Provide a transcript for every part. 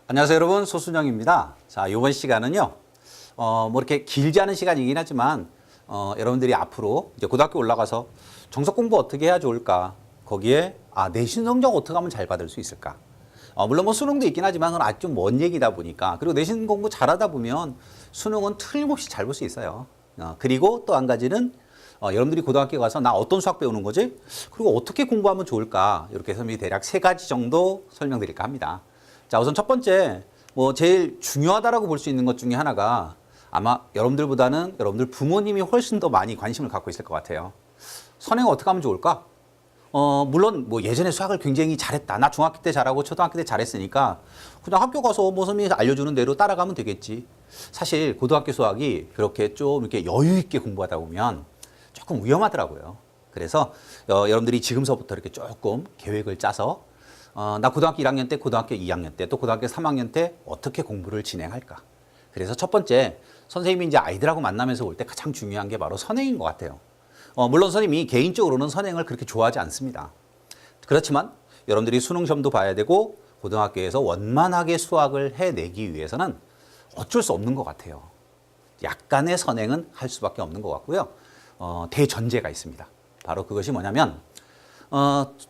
안녕하세요 여러분, 소순영입니다. 자, 이번 시간은요 뭐 이렇게 길지 않은 시간이긴 하지만 여러분들이 앞으로 이제 고등학교 올라가서 정석 공부 어떻게 해야 좋을까, 거기에 내신 성적 어떻게 하면 잘 받을 수 있을까. 물론 뭐 수능도 있긴 하지만 그건 아주 좀 먼 얘기다 보니까, 그리고 내신 공부 잘하다 보면 수능은 틀림없이 잘 볼 수 있어요. 그리고 또 한 가지는 여러분들이 고등학교 가서 나 어떤 수학 배우는 거지? 그리고 어떻게 공부하면 좋을까? 이렇게 해서 대략 3가지 정도 설명드릴까 합니다. 자, 우선 첫 번째, 뭐 제일 중요하다라고 볼 수 있는 것 중에 하나가 아마 여러분들보다는 여러분들 부모님이 훨씬 더 많이 관심을 갖고 있을 것 같아요. 선행 어떻게 하면 좋을까? 물론 뭐 예전에 수학을 굉장히 잘했다. 나 중학교 때 잘하고 초등학교 때 잘했으니까 그냥 학교 가서 뭐 선생님이 알려주는 대로 따라가면 되겠지. 사실 고등학교 수학이 그렇게 좀 이렇게 여유 있게 공부하다 보면 조금 위험하더라고요. 그래서 여러분들이 지금서부터 이렇게 조금 계획을 짜서 나 고등학교 1학년 때, 고등학교 2학년 때, 또 고등학교 3학년 때 어떻게 공부를 진행할까. 그래서 첫 번째, 선생님이 이제 아이들하고 만나면서 올 때 가장 중요한 게 바로 선행인 것 같아요. 물론 선생님이 개인적으로는 선행을 그렇게 좋아하지 않습니다. 그렇지만 여러분들이 수능 시험도 봐야 되고 고등학교에서 원만하게 수학을 해내기 위해서는 어쩔 수 없는 것 같아요. 약간의 선행은 할 수밖에 없는 것 같고요. 대전제가 있습니다. 바로 그것이 뭐냐면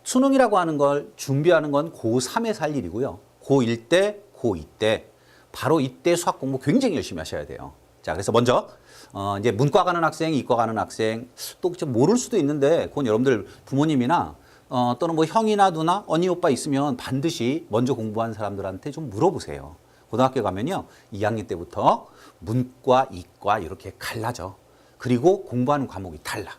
수능이라고 하는 걸 준비하는 건 고3에서 할 일이고요. 고1 때, 고2 때 바로 이때 수학 공부 굉장히 열심히 하셔야 돼요. 자, 그래서 먼저 이제 문과 가는 학생, 이과 가는 학생 또 모를 수도 있는데 그건 여러분들 부모님이나 또는 뭐 형이나 누나, 언니, 오빠 있으면 반드시 먼저 공부한 사람들한테 좀 물어보세요. 고등학교 가면요, 2학년 때부터 문과, 이과 이렇게 갈라져. 그리고 공부하는 과목이 달라.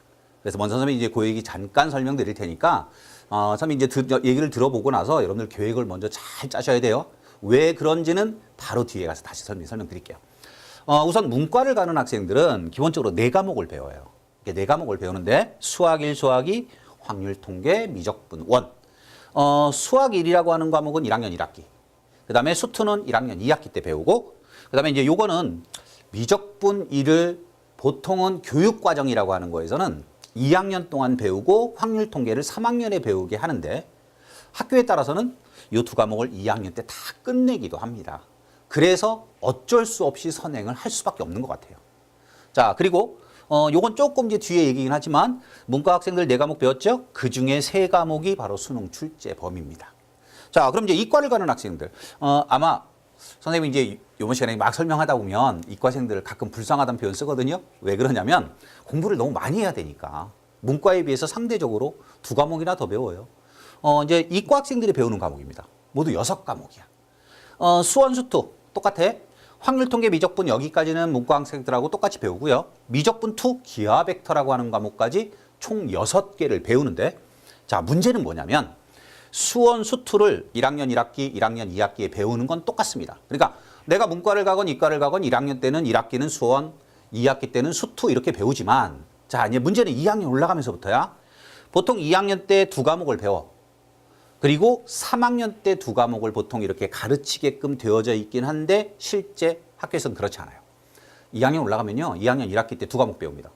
그래서 먼저 선생님이 이제 그 얘기 잠깐 설명드릴 테니까 선생님이 이제 얘기를 들어보고 나서 여러분들 계획을 먼저 잘 짜셔야 돼요. 왜 그런지는 바로 뒤에 가서 다시 설명드릴게요. 우선 문과를 가는 학생들은 기본적으로 4과목을 배워요. 이렇게 4과목을 배우는데 수학 1, 수학 2, 확률 통계, 미적분 1. 수학 1이라고 하는 과목은 1학년 1학기. 그 다음에 수투는 1학년 2학기 때 배우고, 그 다음에 이제 요거는 미적분 1을 보통은 교육과정이라고 하는 거에서는 2학년 동안 배우고 확률 통계를 3학년에 배우게 하는데, 학교에 따라서는 이 2과목을 2학년 때 다 끝내기도 합니다. 그래서 어쩔 수 없이 선행을 할 수밖에 없는 것 같아요. 자, 그리고 요건 조금 이제 뒤에 얘기긴 하지만 문과 학생들 4과목 배웠죠? 그 중에 3과목이 바로 수능 출제 범위입니다. 자, 그럼 이제 이과를 가는 학생들 아마 선생님이 이제 이번 시간에 막 설명하다 보면 이과생들 가끔 불쌍하다는 표현 쓰거든요. 왜 그러냐면 공부를 너무 많이 해야 되니까 문과에 비해서 상대적으로 2과목이나 더 배워요. 이제 이과 학생들이 배우는 과목입니다. 모두 6과목이야. 수원, 수투 똑같아. 확률 통계, 미적분 여기까지는 문과 학생들하고 똑같이 배우고요. 미적분 2, 기하 벡터라고 하는 과목까지 총 6개를 배우는데, 자, 문제는 뭐냐면 수원, 수투를 1학년 1학기, 1학년 2학기에 배우는 건 똑같습니다. 그러니까 내가 문과를 가건 이과를 가건 1학년 때는 1학기는 수원, 2학기 때는 수투 이렇게 배우지만, 자, 이제 문제는 2학년 올라가면서부터야. 보통 2학년 때 2과목을 배워. 그리고 3학년 때 2과목을 보통 이렇게 가르치게끔 되어져 있긴 한데 실제 학교에서는 그렇지 않아요. 2학년 올라가면요, 2학년 1학기 때 2과목 배웁니다.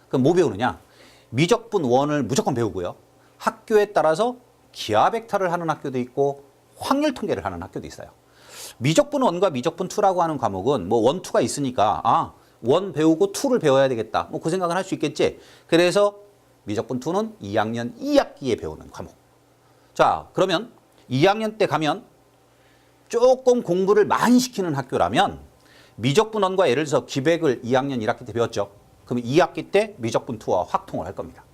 그럼 뭐 배우느냐? 미적분 1을 무조건 배우고요. 학교에 따라서 기하 벡터를 하는 학교도 있고 확률 통계를 하는 학교도 있어요. 미적분 1과 미적분 2라고 하는 과목은 뭐 1, 2가 있으니까 1 배우고 2를 배워야 되겠다. 뭐 그 생각은 할 수 있겠지. 그래서 미적분 2는 2학년 2학기에 배우는 과목. 자, 그러면 2학년 때 가면 조금 공부를 많이 시키는 학교라면 미적분 1과 예를 들어서 기백을 2학년 1학기 때 배웠죠. 그럼 2학기 때 미적분 2와 확통을 할 겁니다.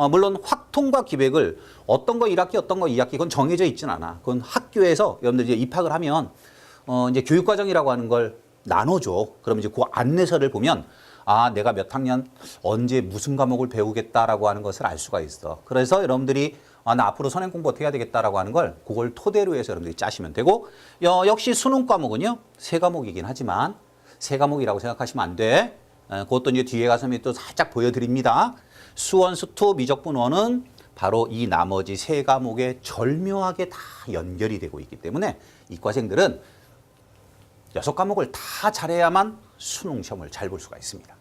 물론 확통과 기백을 어떤 거 1학기 어떤 거 2학기 그건 정해져 있지는 않아. 그건 학교에서 여러분들 이제 입학을 하면 이제 교육과정이라고 하는 걸 나눠줘. 그럼 이제 그 안내서를 보면 내가 몇 학년 언제 무슨 과목을 배우겠다라고 하는 것을 알 수가 있어. 그래서 여러분들이 나 앞으로 선행 공부 어떻게 해야 되겠다라고 하는 걸 그걸 토대로 해서 여러분들이 짜시면 되고, 역시 수능 과목은요 3과목이긴 하지만 3과목이라고 생각하시면 안 돼. 그것도 이제 뒤에 가서 또 살짝 보여드립니다. 수원, 수투, 미적분 1은 바로 이 나머지 3과목에 절묘하게 다 연결이 되고 있기 때문에 이과생들은 6과목을 다 잘해야만 수능 시험을 잘 볼 수가 있습니다.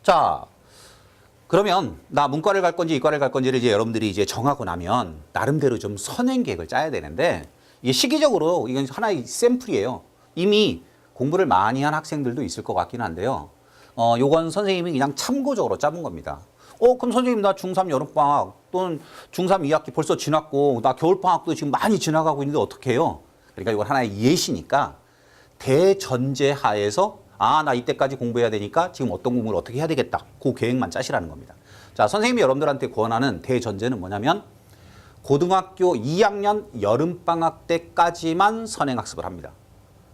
자, 그러면 나 문과를 갈 건지 이과를 갈 건지를 이제 여러분들이 이제 정하고 나면 나름대로 좀 선행 계획을 짜야 되는데, 이게 시기적으로 이건 하나의 샘플이에요. 이미 공부를 많이 한 학생들도 있을 것 같긴 한데요. 요건 선생님이 그냥 참고적으로 짜본 겁니다. 그럼 선생님 나 중3 여름방학 또는 중3 2학기 벌써 지났고 나 겨울방학도 지금 많이 지나가고 있는데 어떻게 해요? 그러니까 이건 하나의 예시니까 대전제 하에서 나 이때까지 공부해야 되니까 지금 어떤 공부를 어떻게 해야 되겠다. 그 계획만 짜시라는 겁니다. 자, 선생님이 여러분들한테 권하는 대전제는 뭐냐면 고등학교 2학년 여름방학 때까지만 선행학습을 합니다.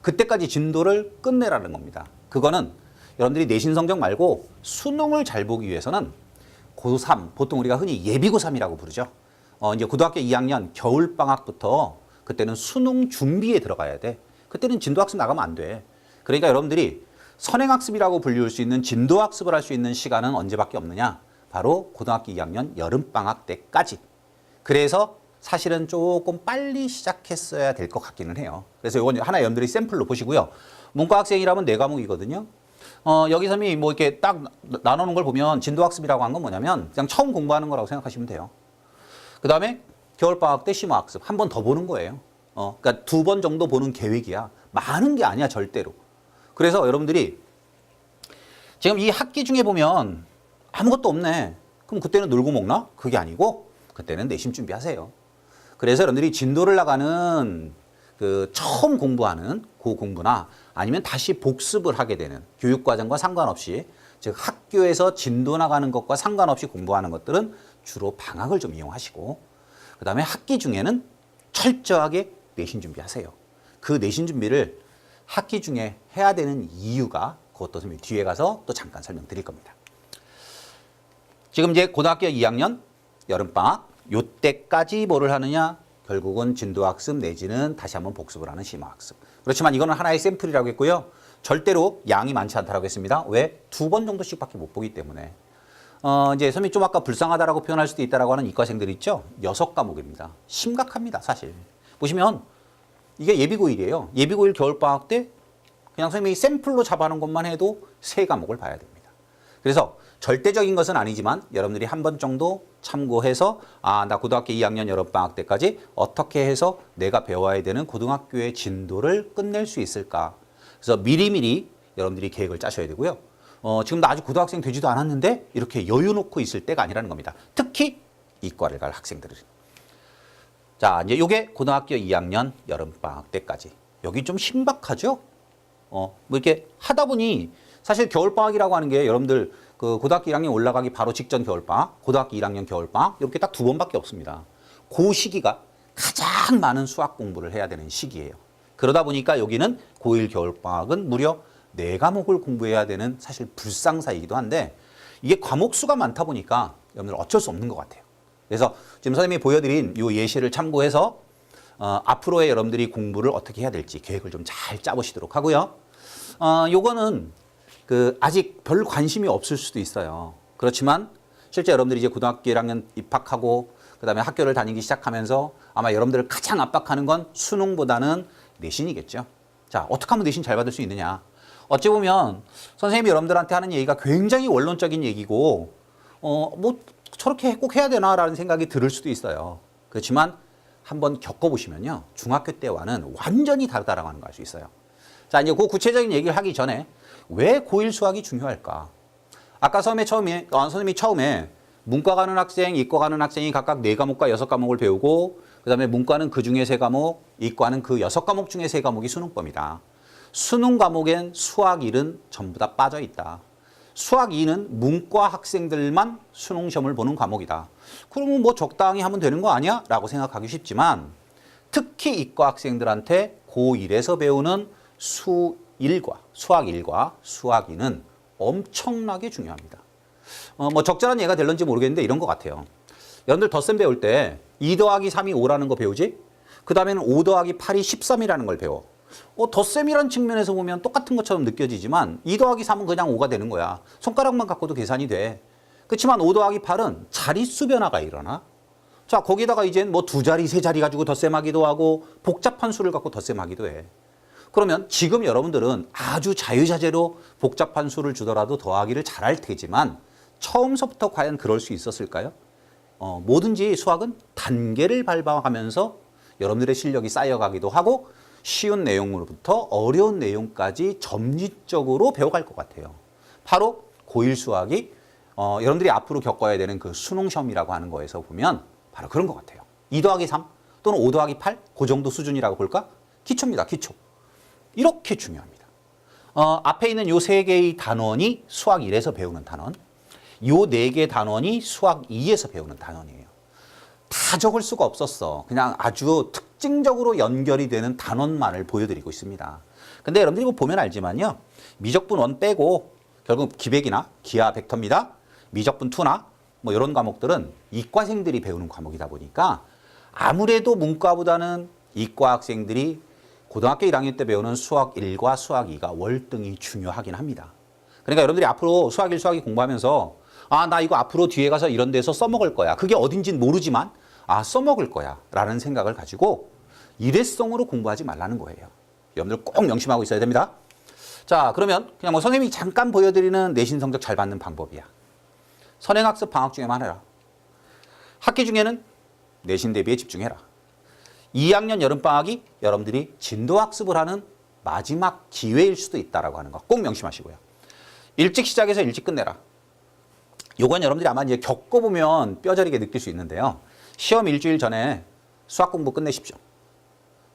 그때까지 진도를 끝내라는 겁니다. 그거는 여러분들이 내신 성적 말고 수능을 잘 보기 위해서는 고3, 보통 우리가 흔히 예비 고3이라고 부르죠. 이제 고등학교 2학년 겨울방학부터 그때는 수능 준비에 들어가야 돼. 그때는 진도학습 나가면 안 돼. 그러니까 여러분들이 선행학습이라고 불릴 수 있는 진도학습을 할 수 있는 시간은 언제밖에 없느냐? 바로 고등학교 2학년 여름방학 때까지. 그래서 사실은 조금 빨리 시작했어야 될 것 같기는 해요. 그래서 이건 하나 여러분들이 샘플로 보시고요. 문과 학생이라면 4과목이거든요. 여기서 뭐 이렇게 딱 나누는 걸 보면 진도학습이라고 한 건 뭐냐면 그냥 처음 공부하는 거라고 생각하시면 돼요. 그 다음에 겨울방학 때 심화학습 한 번 더 보는 거예요. 그러니까 2번 정도 보는 계획이야. 많은 게 아니야, 절대로. 그래서 여러분들이 지금 이 학기 중에 보면 아무것도 없네. 그럼 그때는 놀고 먹나? 그게 아니고 그때는 내신 준비하세요. 그래서 여러분들이 진도를 나가는 그 처음 공부하는 그 공부나 아니면 다시 복습을 하게 되는 교육과정과 상관없이 즉 학교에서 진도 나가는 것과 상관없이 공부하는 것들은 주로 방학을 좀 이용하시고 그 다음에 학기 중에는 철저하게 내신 준비하세요. 그 내신 준비를 학기 중에 해야 되는 이유가 그것도 뒤에 가서 또 잠깐 설명드릴 겁니다. 지금 이제 고등학교 2학년 여름방학 요때까지 뭐를 하느냐? 결국은 진도학습 내지는 다시 한번 복습을 하는 심화학습. 그렇지만 이거는 하나의 샘플이라고 했고요. 절대로 양이 많지 않다라고 했습니다. 왜? 2번 정도씩밖에 못 보기 때문에. 이제 선생님 좀 아까 불쌍하다라고 표현할 수도 있다라고 하는 이과생들 있죠? 6과목입니다. 심각합니다, 사실. 보시면 이게 예비고1이에요. 예비고1 겨울방학 때 그냥 선생님이 샘플로 잡아놓은 것만 해도 3과목을 봐야 됩니다. 그래서 절대적인 것은 아니지만 여러분들이 한 번 정도 참고해서 나 고등학교 2학년 여름방학 때까지 어떻게 해서 내가 배워야 되는 고등학교의 진도를 끝낼 수 있을까. 그래서 미리미리 여러분들이 계획을 짜셔야 되고요. 지금 나 아직 고등학생 되지도 않았는데 이렇게 여유 놓고 있을 때가 아니라는 겁니다. 특히 이과를 갈 학생들은. 자, 이제 요게 고등학교 2학년 여름방학 때까지. 여기 좀 신박하죠? 뭐 이렇게 하다 보니 사실 겨울방학이라고 하는 게 여러분들 그 고등학교 1학년 올라가기 바로 직전 겨울방학, 고등학교 1학년 겨울방학 이렇게 딱 2번밖에 없습니다. 그 시기가 가장 많은 수학 공부를 해야 되는 시기예요. 그러다 보니까 여기는 고1 겨울방학은 무려 4과목을 공부해야 되는 사실 불상사이기도 한데 이게 과목 수가 많다 보니까 여러분들 어쩔 수 없는 것 같아요. 그래서 지금 선생님이 보여드린 이 예시를 참고해서 앞으로의 여러분들이 공부를 어떻게 해야 될지 계획을 좀 잘 짜보시도록 하고요. 요거는 아직 별 관심이 없을 수도 있어요. 그렇지만 실제 여러분들이 이제 고등학교 1학년 입학하고 그다음에 학교를 다니기 시작하면서 아마 여러분들을 가장 압박하는 건 수능보다는 내신이겠죠. 자, 어떻게 하면 내신 잘 받을 수 있느냐. 어찌 보면 선생님이 여러분들한테 하는 얘기가 굉장히 원론적인 얘기고 뭐 저렇게 꼭 해야 되나라는 생각이 들을 수도 있어요. 그렇지만 한번 겪어보시면요. 중학교 때와는 완전히 다르다라고 하는 걸 알 수 있어요. 자, 이제 그 구체적인 얘기를 하기 전에 왜 고1 수학이 중요할까? 아까 선생님이 처음에 문과 가는 학생, 이과 가는 학생이 각각 4과목과 6과목을 배우고 그다음에 문과는 그 중에 3과목, 이과는 그 6과목 중에 3과목이 수능법이다. 수능 과목엔 수학 1은 전부 다 빠져 있다. 수학 2는 문과 학생들만 수능 시험을 보는 과목이다. 그러면 뭐 적당히 하면 되는 거 아니야? 라고 생각하기 쉽지만 특히 이과 학생들한테 고1에서 배우는 수학 1과 수학 2는 엄청나게 중요합니다. 뭐 적절한 예가 될런지 모르겠는데 이런 것 같아요. 여러분들 덧셈 배울 때 2 더하기 3이 5라는 거 배우지? 그 다음에는 5 더하기 8이 13이라는 걸 배워. 덧셈이라는 측면에서 보면 똑같은 것처럼 느껴지지만 2 더하기 3은 그냥 5가 되는 거야. 손가락만 갖고도 계산이 돼. 그렇지만 5 더하기 8은 자릿수 변화가 일어나. 자, 거기다가 이젠 뭐 2자리, 3자리 가지고 덧셈하기도 하고 복잡한 수를 갖고 덧셈하기도 해. 그러면 지금 여러분들은 아주 자유자재로 복잡한 수를 주더라도 더하기를 잘할 테지만 처음서부터 과연 그럴 수 있었을까요? 뭐든지 수학은 단계를 밟아가면서 여러분들의 실력이 쌓여가기도 하고 쉬운 내용으로부터 어려운 내용까지 점진적으로 배워갈 것 같아요. 바로 고1 수학이 여러분들이 앞으로 겪어야 되는 그 수능 시험이라고 하는 거에서 보면 바로 그런 것 같아요. 2 더하기 3 또는 5 더하기 8 그 정도 수준이라고 볼까? 기초입니다. 기초. 이렇게 중요합니다. 앞에 있는 요 3개의 단원이 수학 1에서 배우는 단원, 요 4개 단원이 수학 2에서 배우는 단원이에요. 다 적을 수가 없었어. 그냥 아주 특징적으로 연결이 되는 단원만을 보여드리고 있습니다. 근데 여러분들이 이거 보면 알지만요. 미적분 1 빼고 결국 기백이나 기하 벡터입니다. 미적분 2나 뭐 이런 과목들은 이과생들이 배우는 과목이다 보니까 아무래도 문과보다는 이과 학생들이 고등학교 1학년 때 배우는 수학 1과 수학 2가 월등히 중요하긴 합니다. 그러니까 여러분들이 앞으로 수학 1, 수학 2 공부하면서 나 이거 앞으로 뒤에 가서 이런 데서 써먹을 거야. 그게 어딘지는 모르지만 써먹을 거야 라는 생각을 가지고 일회성으로 공부하지 말라는 거예요. 여러분들 꼭 명심하고 있어야 됩니다. 자, 그러면 그냥 뭐 선생님이 잠깐 보여드리는 내신 성적 잘 받는 방법이야. 선행학습 방학 중에만 해라. 학기 중에는 내신 대비에 집중해라. 2학년 여름방학이 여러분들이 진도학습을 하는 마지막 기회일 수도 있다라고 하는 거 꼭 명심하시고요. 일찍 시작해서 일찍 끝내라. 요건 여러분들이 아마 이제 겪어보면 뼈저리게 느낄 수 있는데요. 시험 일주일 전에 수학 공부 끝내십시오.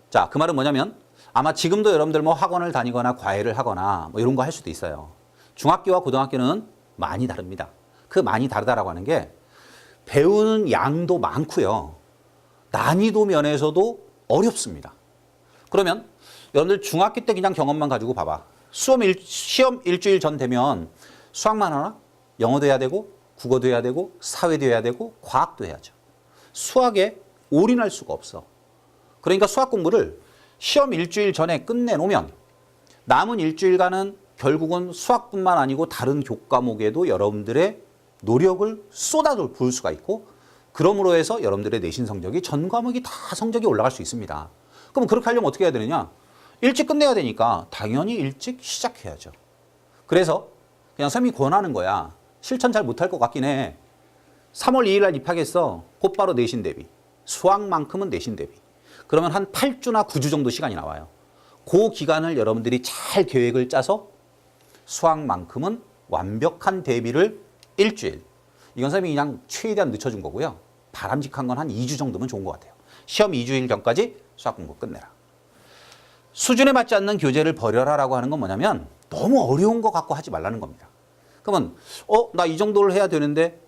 자, 그 말은 뭐냐면 아마 지금도 여러분들 뭐 학원을 다니거나 과외를 하거나 뭐 이런 거 할 수도 있어요. 중학교와 고등학교는 많이 다릅니다. 그 많이 다르다라고 하는 게 배우는 양도 많고요. 난이도 면에서도 어렵습니다. 그러면 여러분들 중학교 때 그냥 경험만 가지고 봐봐. 시험 일주일 전 되면 수학만 하나? 영어도 해야 되고 국어도 해야 되고 사회도 해야 되고 과학도 해야죠. 수학에 올인할 수가 없어. 그러니까 수학 공부를 시험 일주일 전에 끝내놓으면 남은 일주일간은 결국은 수학뿐만 아니고 다른 교과목에도 여러분들의 노력을 쏟아져 부을 수가 있고 그러므로 해서 여러분들의 내신 성적이 전 과목이 다 성적이 올라갈 수 있습니다. 그럼 그렇게 하려면 어떻게 해야 되느냐? 일찍 끝내야 되니까 당연히 일찍 시작해야죠. 그래서 그냥 선생님이 권하는 거야. 실천 잘 못할 것 같긴 해. 3월 2일 날 입학했어. 곧바로 내신 대비. 수학만큼은 내신 대비. 그러면 한 8주나 9주 정도 시간이 나와요. 그 기간을 여러분들이 잘 계획을 짜서 수학만큼은 완벽한 대비를 일주일. 이건 선생님이 그냥 최대한 늦춰준 거고요. 바람직한 건 한 2주 정도면 좋은 것 같아요. 시험 2주일 전까지 수학 공부 끝내라. 수준에 맞지 않는 교재를 버려라라고 하는 건 뭐냐면 너무 어려운 거 갖고 하지 말라는 겁니다. 그러면 나 이 정도를 해야 되는데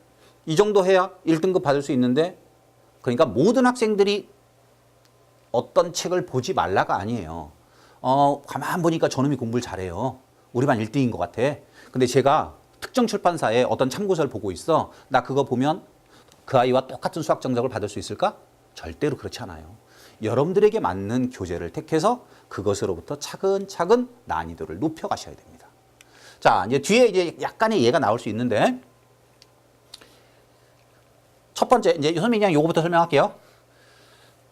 이 정도 해야 1등급 받을 수 있는데 그러니까 모든 학생들이 어떤 책을 보지 말라가 아니에요. 가만 보니까 저놈이 공부를 잘해요. 우리 반 1등인 것 같아. 근데 제가 특정 출판사에 어떤 참고서를 보고 있어. 나 그거 보면 그 아이와 똑같은 수학 성적을 받을 수 있을까? 절대로 그렇지 않아요. 여러분들에게 맞는 교재를 택해서 그것으로부터 차근차근 난이도를 높여가셔야 됩니다. 자, 이제 뒤에 이제 약간의 예가 나올 수 있는데 첫 번째 이제 선생님이 그냥 요거부터 설명할게요.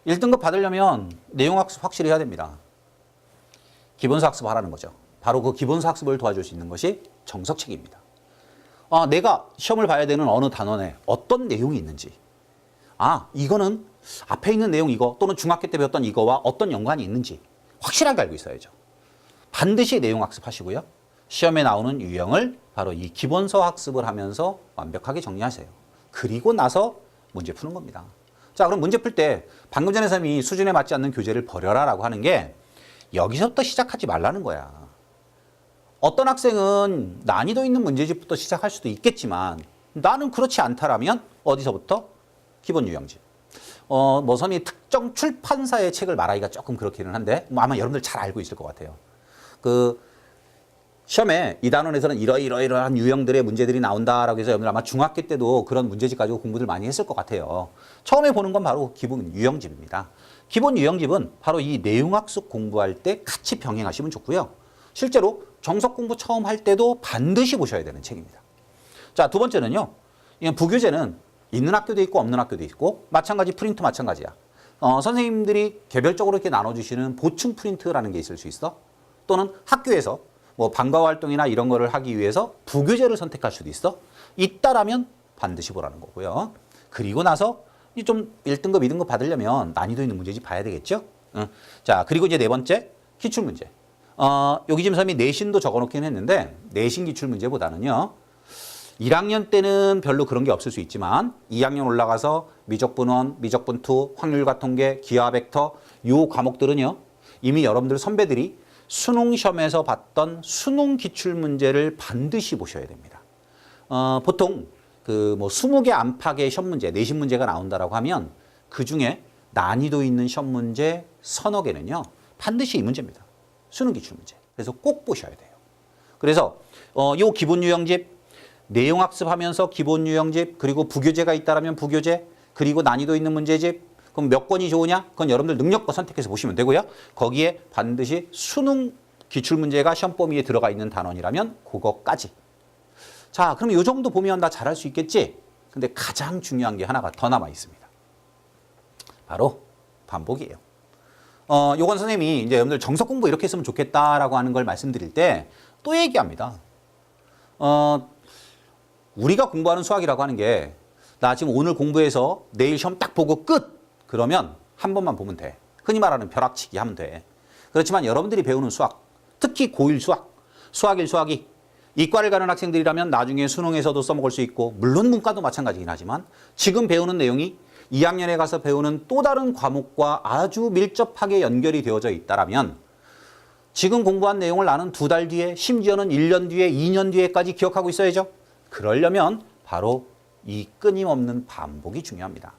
1등급 받으려면 내용학습 확실히 해야 됩니다. 기본서 학습 하라는 거죠. 바로 그 기본서 학습을 도와줄 수 있는 것이 정석책입니다. 내가 시험을 봐야 되는 어느 단원에 어떤 내용이 있는지 이거는 앞에 있는 내용 이거 또는 중학교 때 배웠던 이거와 어떤 연관이 있는지 확실하게 알고 있어야죠. 반드시 내용 학습하시고요. 시험에 나오는 유형을 바로 이 기본서 학습을 하면서 완벽하게 정리하세요. 그리고 나서 문제 푸는 겁니다. 자, 그럼 문제 풀 때 방금 전에 선생님이 수준에 맞지 않는 교재를 버려라라고 하는 게 여기서부터 시작하지 말라는 거야. 어떤 학생은 난이도 있는 문제집부터 시작할 수도 있겠지만 나는 그렇지 않다라면 어디서부터? 기본 유형집. 선생님이 특정 출판사의 책을 말하기가 조금 그렇기는 한데 아마 여러분들 잘 알고 있을 것 같아요. 시험에 이 단원에서는 이러이러한 유형들의 문제들이 나온다라고 해서 여러분들 아마 중학교 때도 그런 문제집 가지고 공부들 많이 했을 것 같아요. 처음에 보는 건 바로 기본 유형집입니다. 기본 유형집은 바로 이 내용학습 공부할 때 같이 병행하시면 좋고요. 실제로 정석 공부 처음 할 때도 반드시 보셔야 되는 책입니다. 자, 두 번째는요. 부교재는 있는 학교도 있고 없는 학교도 있고 마찬가지 프린트 마찬가지야. 선생님들이 개별적으로 이렇게 나눠주시는 보충 프린트라는 게 있을 수 있어. 또는 학교에서 뭐 방과 활동이나 이런 거를 하기 위해서 부교재를 선택할 수도 있어. 있다라면 반드시 보라는 거고요. 그리고 나서 좀 1등급, 2등급 받으려면 난이도 있는 문제집 봐야 되겠죠? 자, 그리고 이제 네 번째, 기출문제. 여기 지금 선생님이 내신도 적어놓긴 했는데 내신 기출문제보다는요. 1학년 때는 별로 그런 게 없을 수 있지만 2학년 올라가서 미적분원, 미적분투, 확률과 통계, 기하 벡터 요 과목들은요. 이미 여러분들 선배들이 수능 시험에서 봤던 수능 기출문제를 반드시 보셔야 됩니다. 보통 그 뭐 20개 안팎의 시험 문제, 내신 문제가 나온다라고 하면 그 중에 난이도 있는 시험 문제 서너 개는요. 반드시 이 문제입니다. 수능 기출문제. 그래서 꼭 보셔야 돼요. 그래서 요 기본 유형집, 내용 학습하면서 기본 유형집, 그리고 부교재가 있다라면 부교재, 그리고 난이도 있는 문제집. 그럼 몇 권이 좋으냐? 그건 여러분들 능력껏 선택해서 보시면 되고요. 거기에 반드시 수능 기출문제가 시험 범위에 들어가 있는 단원이라면 그거까지. 자, 그럼 이 정도 보면 나 잘할 수 있겠지? 근데 가장 중요한 게 하나가 더 남아 있습니다. 바로 반복이에요. 요건 선생님이 이제 여러분들 정석 공부 이렇게 했으면 좋겠다라고 하는 걸 말씀드릴 때 또 얘기합니다. 우리가 공부하는 수학이라고 하는 게 나 지금 오늘 공부해서 내일 시험 딱 보고 끝! 그러면 한 번만 보면 돼. 흔히 말하는 벼락치기 하면 돼. 그렇지만 여러분들이 배우는 수학, 특히 고1 수학, 수학 1, 수학 2, 이과를 가는 학생들이라면 나중에 수능에서도 써먹을 수 있고 물론 문과도 마찬가지긴 하지만 지금 배우는 내용이 2학년에 가서 배우는 또 다른 과목과 아주 밀접하게 연결이 되어져 있다라면 지금 공부한 내용을 나는 2달 뒤에 심지어는 1년 뒤에 2년 뒤에까지 기억하고 있어야죠. 그러려면 바로 이 끊임없는 반복이 중요합니다.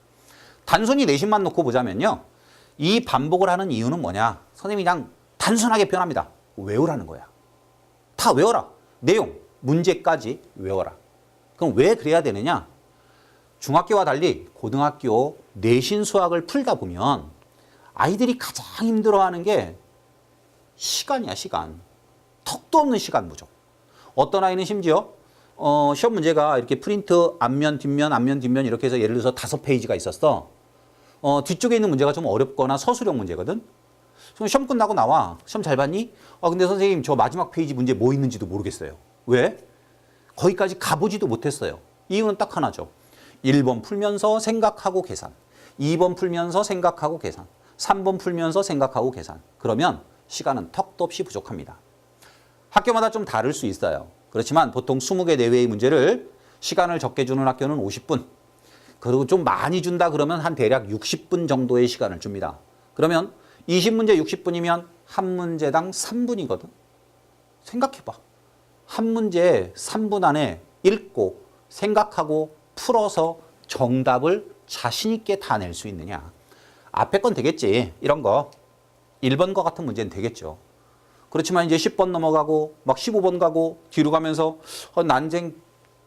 단순히 내신만 놓고 보자면요. 이 반복을 하는 이유는 뭐냐? 선생님이 그냥 단순하게 표현합니다. 외우라는 거야. 다 외워라. 내용, 문제까지 외워라. 그럼 왜 그래야 되느냐? 중학교와 달리 고등학교 내신 수학을 풀다 보면 아이들이 가장 힘들어하는 게 시간이야, 시간. 턱도 없는 시간 부족. 어떤 아이는 심지어 시험 문제가 이렇게 프린트 앞면, 뒷면, 앞면, 뒷면 이렇게 해서 예를 들어서 5페이지가 있었어. 뒤쪽에 있는 문제가 좀 어렵거나 서술형 문제거든. 시험 끝나고 나와. 시험 잘 봤니? 근데 선생님 저 마지막 페이지 문제 뭐 있는지도 모르겠어요. 왜? 거기까지 가보지도 못했어요. 이유는 딱 하나죠. 1번 풀면서 생각하고 계산. 2번 풀면서 생각하고 계산. 3번 풀면서 생각하고 계산. 그러면 시간은 턱도 없이 부족합니다. 학교마다 좀 다를 수 있어요. 그렇지만 보통 20개 내외의 문제를 시간을 적게 주는 학교는 50분. 그리고 좀 많이 준다 그러면 한 대략 60분 정도의 시간을 줍니다. 그러면 20문제 60분이면 한 문제당 3분이거든. 생각해봐. 한 문제 3분 안에 읽고 생각하고 풀어서 정답을 자신 있게 다 낼 수 있느냐. 앞에 건 되겠지. 이런 거. 1번 거 같은 문제는 되겠죠. 그렇지만 이제 10번 넘어가고 막 15번 가고 뒤로 가면서 난생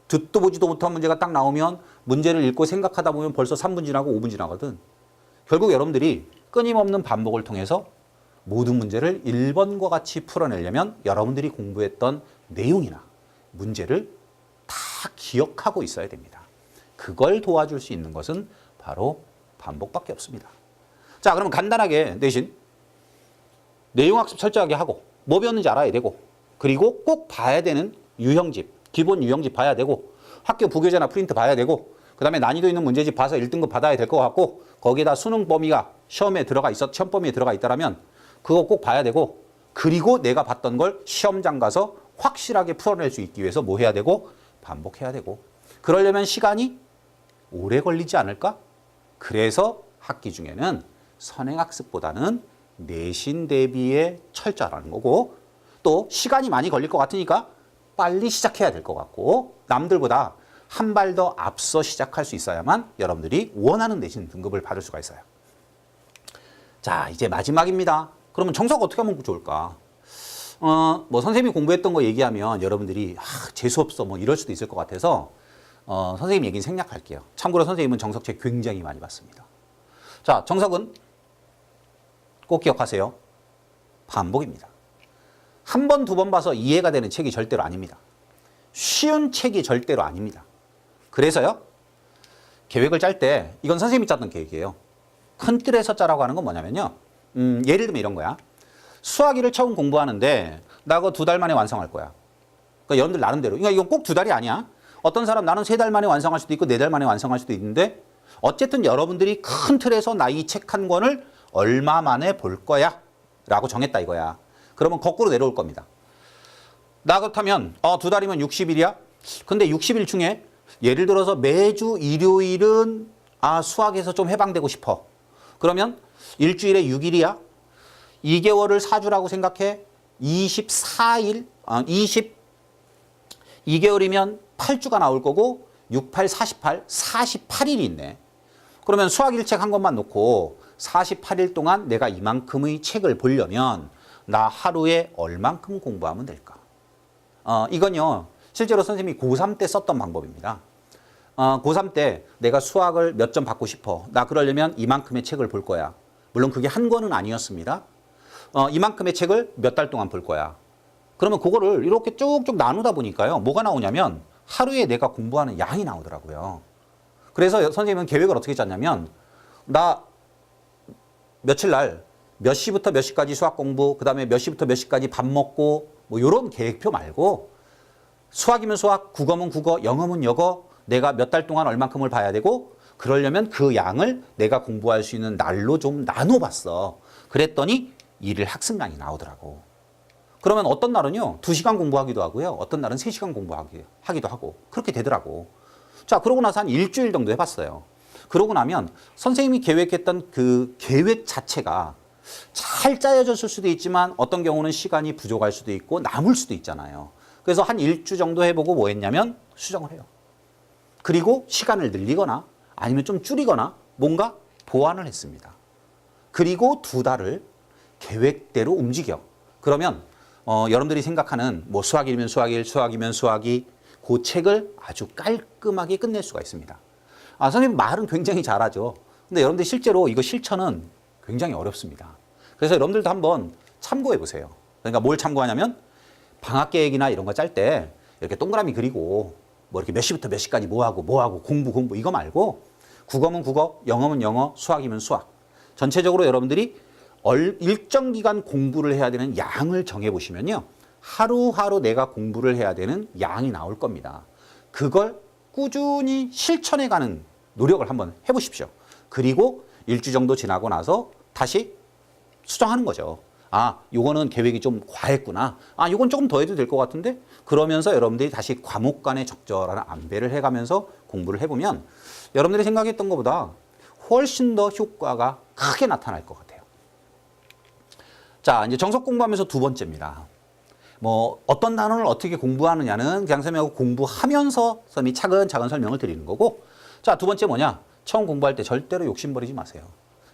듣도 보지도 못한 문제가 딱 나오면 문제를 읽고 생각하다 보면 벌써 3분 지나고 5분 지나거든. 결국 여러분들이 끊임없는 반복을 통해서 모든 문제를 1번과 같이 풀어내려면 여러분들이 공부했던 내용이나 문제를 다 기억하고 있어야 됩니다. 그걸 도와줄 수 있는 것은 바로 반복밖에 없습니다. 자, 그러면 간단하게 내신 내용 학습 철저하게 하고 뭐 배웠는지 알아야 되고 그리고 꼭 봐야 되는 유형집, 기본 유형집 봐야 되고 학교 부교재나 프린트 봐야 되고 그 다음에 난이도 있는 문제집 봐서 1등급 받아야 될 것 같고 거기에다 수능 범위가 시험 범위에 들어가 있다면 그거 꼭 봐야 되고 그리고 내가 봤던 걸 시험장 가서 확실하게 풀어낼 수 있기 위해서 뭐 해야 되고 반복해야 되고 그러려면 시간이 오래 걸리지 않을까? 그래서 학기 중에는 선행학습보다는 내신 대비에 철저하라는 거고 또 시간이 많이 걸릴 것 같으니까 빨리 시작해야 될 것 같고 남들보다 한 발 더 앞서 시작할 수 있어야만 여러분들이 원하는 내신 등급을 받을 수가 있어요. 자, 이제 마지막입니다. 그러면 정석 어떻게 하면 좋을까? 뭐 선생님이 공부했던 거 얘기하면 여러분들이 재수없어 뭐 이럴 수도 있을 것 같아서 선생님 얘기는 생략할게요. 참고로 선생님은 정석책 굉장히 많이 봤습니다. 자, 정석은 꼭 기억하세요. 반복입니다. 한 번, 두 번 봐서 이해가 되는 책이 절대로 아닙니다. 쉬운 책이 절대로 아닙니다. 그래서요. 계획을 짤 때 이건 선생님이 짰던 계획이에요. 큰 틀에서 짜라고 하는 건 뭐냐면요. 예를 들면 이런 거야. 수학 1을 처음 공부하는데 나 그거 2달 만에 완성할 거야. 그러니까 여러분들 나름대로. 그러니까 이건 꼭 2달이 아니야. 어떤 사람 나는 3달 만에 완성할 수도 있고 4달 만에 완성할 수도 있는데 어쨌든 여러분들이 큰 틀에서 나 이 책 한 권을 얼마 만에 볼 거야 라고 정했다 이거야. 그러면 거꾸로 내려올 겁니다. 나 그렇다면 2달이면 60일이야? 근데 60일 중에 예를 들어서 매주 일요일은 수학에서 좀 해방되고 싶어. 그러면 일주일에 6일이야? 2개월을 4주라고 생각해. 24일, 2개월이면 8주가 나올 거고 6, 8, 48, 48일이 있네. 그러면 수학 일책 한 권만 놓고 48일 동안 내가 이만큼의 책을 보려면 나 하루에 얼만큼 공부하면 될까? 이건요. 실제로 선생님이 고3 때 썼던 방법입니다. 고3 때 내가 수학을 몇 점 받고 싶어. 나 그러려면 이만큼의 책을 볼 거야. 물론 그게 한 권은 아니었습니다. 이만큼의 책을 몇 달 동안 볼 거야. 그러면 그거를 이렇게 쭉쭉 나누다 보니까요. 뭐가 나오냐면 하루에 내가 공부하는 양이 나오더라고요. 그래서 선생님은 계획을 어떻게 짰냐면 나 며칠 날 몇 시부터 몇 시까지 수학 공부, 그 다음에 몇 시부터 몇 시까지 밥 먹고 뭐 이런 계획표 말고 수학이면 수학, 국어면 국어, 영어면 영어 내가 몇 달 동안 얼만큼을 봐야 되고 그러려면 그 양을 내가 공부할 수 있는 날로 좀 나눠봤어. 그랬더니 일일 학습량이 나오더라고. 그러면 어떤 날은요 2시간 공부하기도 하고요. 어떤 날은 3시간 공부하기도 하고 그렇게 되더라고. 자, 그러고 나서 한 일주일 정도 해봤어요. 그러고 나면 선생님이 계획했던 그 계획 자체가 잘 짜여졌을 수도 있지만 어떤 경우는 시간이 부족할 수도 있고 남을 수도 있잖아요. 그래서 한 일주 정도 해보고 뭐 했냐면 수정을 해요. 그리고 시간을 늘리거나 아니면 좀 줄이거나 뭔가 보완을 했습니다. 그리고 2달을 계획대로 움직여. 그러면 여러분들이 생각하는 뭐 수학이면 수학일, 수학이면 수학이 그 책을 아주 깔끔하게 끝낼 수가 있습니다. 선생님 말은 굉장히 잘하죠. 근데 여러분들 실제로 이거 실천은 굉장히 어렵습니다. 그래서 여러분들도 한번 참고해 보세요. 그러니까 뭘 참고하냐면 방학 계획이나 이런 거 짤 때 이렇게 동그라미 그리고 뭐 이렇게 몇 시부터 몇 시까지 뭐 하고 공부 이거 말고 국어면 국어, 영어면 영어, 수학이면 수학. 전체적으로 여러분들이 일정 기간 공부를 해야 되는 양을 정해 보시면요. 하루하루 내가 공부를 해야 되는 양이 나올 겁니다. 그걸 꾸준히 실천해 가는 노력을 한번 해 보십시오. 그리고 일주 정도 지나고 나서 다시 수정하는 거죠. 요거는 계획이 좀 과했구나. 요건 조금 더 해도 될 것 같은데? 그러면서 여러분들이 다시 과목 간의 적절한 안배를 해가면서 공부를 해보면 여러분들이 생각했던 것보다 훨씬 더 효과가 크게 나타날 것 같아요. 자, 이제 정석 공부하면서 두 번째입니다. 뭐 어떤 단원을 어떻게 공부하느냐는 그냥 설명하고 공부하면서 선생님이 차근차근 설명을 드리는 거고, 자, 두 번째 뭐냐? 처음 공부할 때 절대로 욕심 버리지 마세요.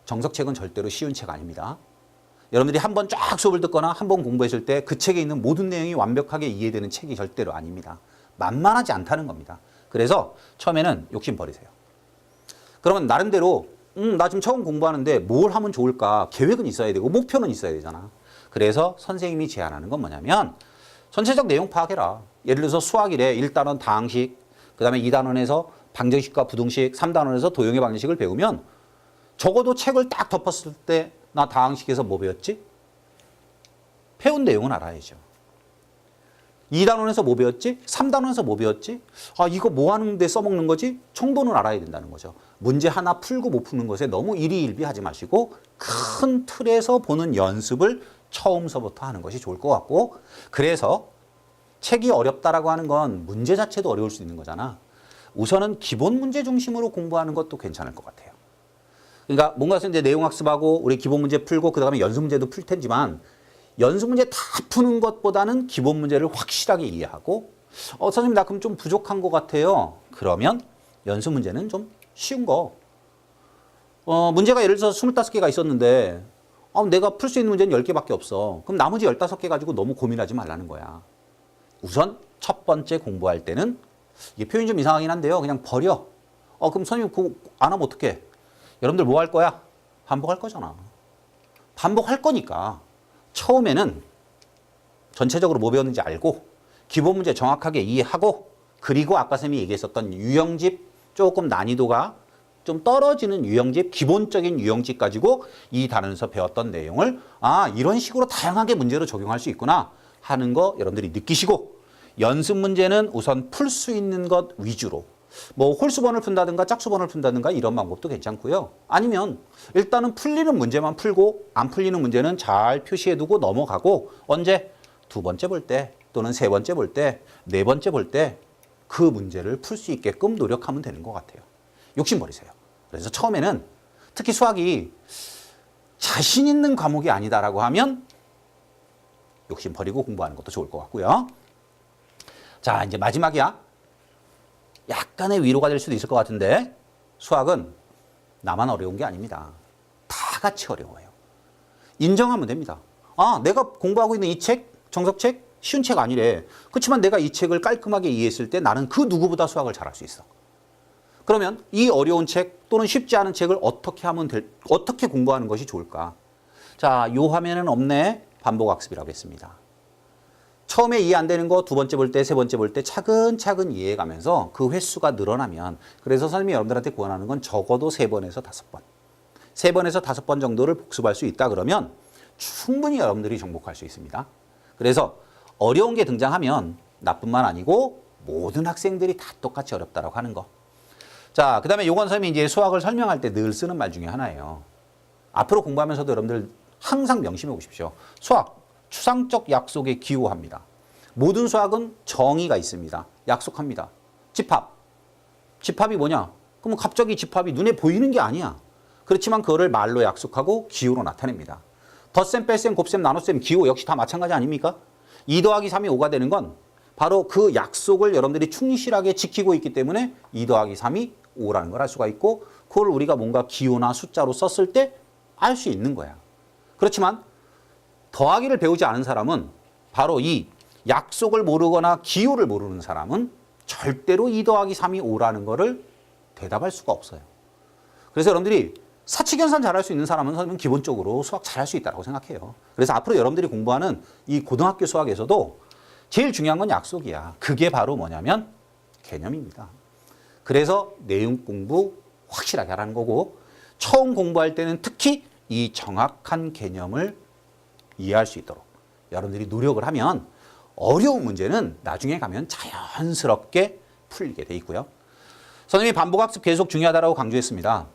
정석책은 절대로 쉬운 책 아닙니다. 여러분들이 한번 쫙 수업을 듣거나 한번 공부했을 때 그 책에 있는 모든 내용이 완벽하게 이해되는 책이 절대로 아닙니다. 만만하지 않다는 겁니다. 그래서 처음에는 욕심 버리세요. 그러면 나름대로 나 지금 처음 공부하는데 뭘 하면 좋을까? 계획은 있어야 되고 목표는 있어야 되잖아. 그래서 선생님이 제안하는 건 뭐냐면 전체적 내용 파악해라. 예를 들어서 수학이래 1단원 다항식, 그 다음에 2단원에서 방정식과 부등식, 3단원에서 도형의 방정식을 배우면 적어도 책을 딱 덮었을 때 나 다항식에서 뭐 배웠지? 배운 내용은 알아야죠. 2단원에서 뭐 배웠지? 3단원에서 뭐 배웠지? 이거 뭐 하는데 써먹는 거지? 정도는 알아야 된다는 거죠. 문제 하나 풀고 못 푸는 것에 너무 일희일비하지 마시고 큰 틀에서 보는 연습을 처음서부터 하는 것이 좋을 것 같고, 그래서 책이 어렵다라고 하는 건 문제 자체도 어려울 수 있는 거잖아. 우선은 기본 문제 중심으로 공부하는 것도 괜찮을 것 같아요. 그러니까 뭔가 이제 내용 학습하고 우리 기본 문제 풀고 그 다음에 연습 문제도 풀 테지만 연습 문제 다 푸는 것보다는 기본 문제를 확실하게 이해하고 선생님 나 그럼 좀 부족한 것 같아요. 그러면 연습 문제는 좀 쉬운 거. 문제가 예를 들어서 25개가 있었는데 내가 풀 수 있는 문제는 10개밖에 없어. 그럼 나머지 15개 가지고 너무 고민하지 말라는 거야. 우선 첫 번째 공부할 때는 이게 표현이 좀 이상하긴 한데요. 그냥 버려. 그럼 선생님 그거 안 하면 어떡해? 여러분들 뭐 할 거야? 반복할 거잖아. 반복할 거니까 처음에는 전체적으로 뭐 배웠는지 알고 기본 문제 정확하게 이해하고 그리고 아까 선생님이 얘기했었던 유형집 조금 난이도가 좀 떨어지는 유형집, 기본적인 유형집 가지고 이 단원에서 배웠던 내용을 이런 식으로 다양하게 문제로 적용할 수 있구나 하는 거 여러분들이 느끼시고 연습 문제는 우선 풀 수 있는 것 위주로 뭐 홀수번을 푼다든가 짝수번을 푼다든가 이런 방법도 괜찮고요. 아니면 일단은 풀리는 문제만 풀고 안 풀리는 문제는 잘 표시해두고 넘어가고 언제 두 번째 볼 때 또는 세 번째 볼 때, 네 번째 볼 때 그 문제를 풀 수 있게끔 노력하면 되는 것 같아요. 욕심 버리세요. 그래서 처음에는 특히 수학이 자신 있는 과목이 아니다라고 하면 욕심 버리고 공부하는 것도 좋을 것 같고요. 자, 이제 마지막이야. 약간의 위로가 될 수도 있을 것 같은데 수학은 나만 어려운 게 아닙니다. 다 같이 어려워요. 인정하면 됩니다. 아, 내가 공부하고 있는 이 책, 정석책, 쉬운 책 아니래. 그렇지만 내가 이 책을 깔끔하게 이해했을 때 나는 그 누구보다 수학을 잘할 수 있어. 그러면 이 어려운 책 또는 쉽지 않은 책을 어떻게 공부하는 것이 좋을까? 자, 요 화면에는 없네. 반복학습이라고 했습니다. 처음에 이해 안 되는 거 두 번째 볼 때, 세 번째 볼 때 차근차근 이해해가면서 그 횟수가 늘어나면 그래서 선생님이 여러분들한테 권하는 건 적어도 3번에서 5번. 3번에서 5번 정도를 복습할 수 있다 그러면 충분히 여러분들이 정복할 수 있습니다. 그래서 어려운 게 등장하면 나뿐만 아니고 모든 학생들이 다 똑같이 어렵다라고 하는 거. 자, 그 다음에 요건 선생님이 이제 수학을 설명할 때 늘 쓰는 말 중에 하나예요. 앞으로 공부하면서도 여러분들 항상 명심해 보십시오. 수학, 추상적 약속에 기호합니다. 모든 수학은 정의가 있습니다. 약속합니다. 집합. 집합이 뭐냐? 그럼 갑자기 집합이 눈에 보이는 게 아니야. 그렇지만 그거를 말로 약속하고 기호로 나타냅니다. 덧셈, 뺄셈, 곱셈, 나눗셈, 기호 역시 다 마찬가지 아닙니까? 2 더하기 3이 5가 되는 건 바로 그 약속을 여러분들이 충실하게 지키고 있기 때문에 2 더하기 3이 5라는 걸 알 수가 있고 그걸 우리가 뭔가 기호나 숫자로 썼을 때 알 수 있는 거야. 그렇지만 더하기를 배우지 않은 사람은 바로 이 약속을 모르거나 기호를 모르는 사람은 절대로 2 더하기 3이 5라는 거를 대답할 수가 없어요. 그래서 여러분들이 사칙연산 잘할 수 있는 사람은 선생님은 기본적으로 수학 잘할 수 있다고 생각해요. 그래서 앞으로 여러분들이 공부하는 이 고등학교 수학에서도 제일 중요한 건 약속이야. 그게 바로 뭐냐면 개념입니다. 그래서 내용 공부 확실하게 하라는 거고 처음 공부할 때는 특히 이 정확한 개념을 이해할 수 있도록 여러분들이 노력을 하면 어려운 문제는 나중에 가면 자연스럽게 풀리게 돼 있고요. 선생님이 반복학습 계속 중요하다고 강조했습니다.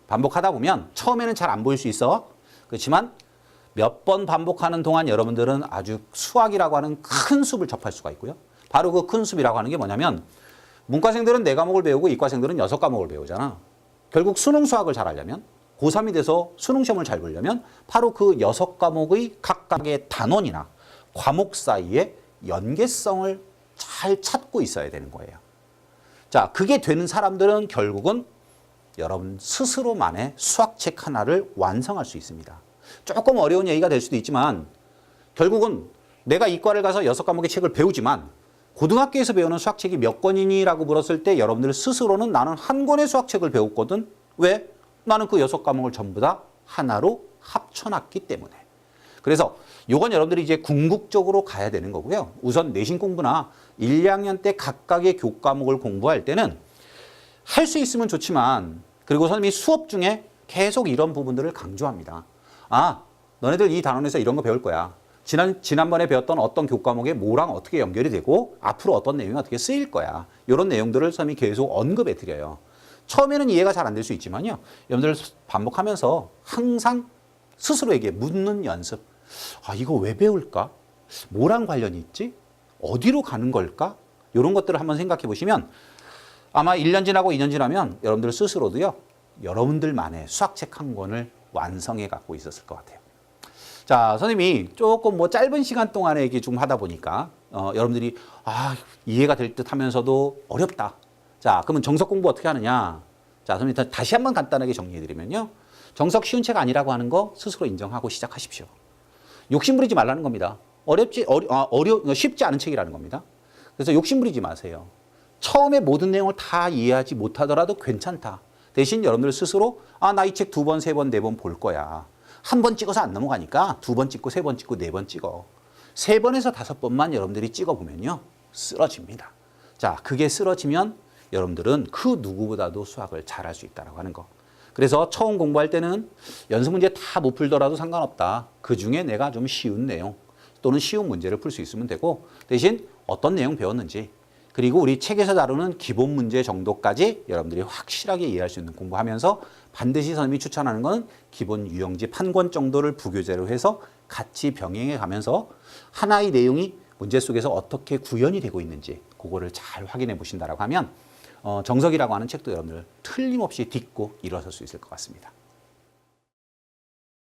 반복하다 보면 처음에는 잘 안 보일 수 있어. 그렇지만 몇 번 반복하는 동안 여러분들은 아주 수학이라고 하는 큰 숲을 접할 수가 있고요. 바로 그 큰 숲이라고 하는 게 뭐냐면 문과생들은 4과목을 배우고 이과생들은 6과목을 배우잖아. 결국 수능 수학을 잘 하려면 고3이 돼서 수능 시험을 잘 보려면 바로 그 6과목의 각각의 단원이나 과목 사이의 연계성을 잘 찾고 있어야 되는 거예요. 자, 그게 되는 사람들은 결국은 여러분 스스로만의 수학책 하나를 완성할 수 있습니다. 조금 어려운 얘기가 될 수도 있지만 결국은 내가 이과를 가서 6과목의 책을 배우지만 고등학교에서 배우는 수학책이 몇 권이니라고 물었을 때 여러분들 스스로는 나는 한 권의 수학책을 배웠거든. 왜? 나는 그 6과목을 전부 다 하나로 합쳐놨기 때문에. 그래서 이건 여러분들이 이제 궁극적으로 가야 되는 거고요. 우선 내신 공부나 1, 2학년 때 각각의 교과목을 공부할 때는 할 수 있으면 좋지만 그리고 선생님이 수업 중에 계속 이런 부분들을 강조합니다. 아, 너네들 이 단원에서 이런 거 배울 거야. 지난번에 배웠던 어떤 교과목에 뭐랑 어떻게 연결이 되고 앞으로 어떤 내용이 어떻게 쓰일 거야. 이런 내용들을 선생님이 계속 언급해 드려요. 처음에는 이해가 잘 안 될 수 있지만요. 여러분들 반복하면서 항상 스스로에게 묻는 연습. 아, 이거 왜 배울까? 뭐랑 관련이 있지? 어디로 가는 걸까? 이런 것들을 한번 생각해 보시면 아마 1년 지나고 2년 지나면 여러분들 스스로도요. 여러분들만의 수학책 한 권을 완성해 갖고 있었을 것 같아요. 자, 선생님이 조금 뭐 짧은 시간 동안에 얘기 좀 하다 보니까 여러분들이 이해가 될 듯 하면서도 어렵다. 자, 그러면 정석 공부 어떻게 하느냐? 자, 선생님 다시 한번 간단하게 정리해 드리면요. 정석 쉬운 책 아니라고 하는 거 스스로 인정하고 시작하십시오. 욕심 부리지 말라는 겁니다. 쉽지 않은 책이라는 겁니다. 그래서 욕심 부리지 마세요. 처음에 모든 내용을 다 이해하지 못하더라도 괜찮다. 대신 여러분들 스스로 나 이 책 2번, 3번, 4번 볼 거야. 한 번 찍어서 안 넘어가니까 2번 찍고 3번 찍고 4번 찍어. 3번에서 5번만 여러분들이 찍어보면요. 쓰러집니다. 자, 그게 쓰러지면 여러분들은 그 누구보다도 수학을 잘할 수 있다고 하는 거. 그래서 처음 공부할 때는 연습 문제 다 못 풀더라도 상관없다. 그중에 내가 좀 쉬운 내용 또는 쉬운 문제를 풀 수 있으면 되고 대신 어떤 내용 배웠는지 그리고 우리 책에서 다루는 기본 문제 정도까지 여러분들이 확실하게 이해할 수 있는 공부하면서 반드시 선생님이 추천하는 건 기본 유형지 판권 정도를 부교재로 해서 같이 병행해 가면서 하나의 내용이 문제 속에서 어떻게 구현이 되고 있는지 그거를 잘 확인해 보신다라고 하면 정석이라고 하는 책도 여러분들 틀림없이 딛고 일어설 수 있을 것 같습니다.